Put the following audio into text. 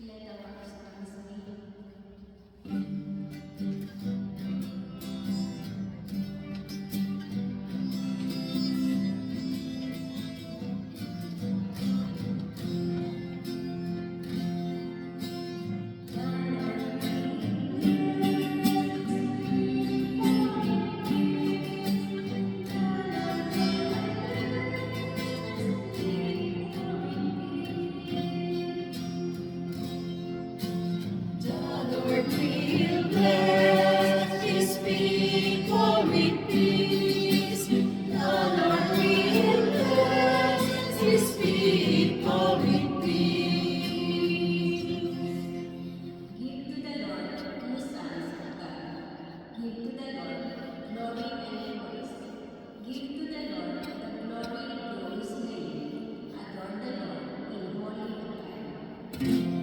Let our hearts be. Lord will bless His people with peace. The Lord will bless His people with peace. Give to the Lord, you sons of God. Give to the Lord glory and praise. Give to the Lord the glory due his name. Adore the Lord in holy attire.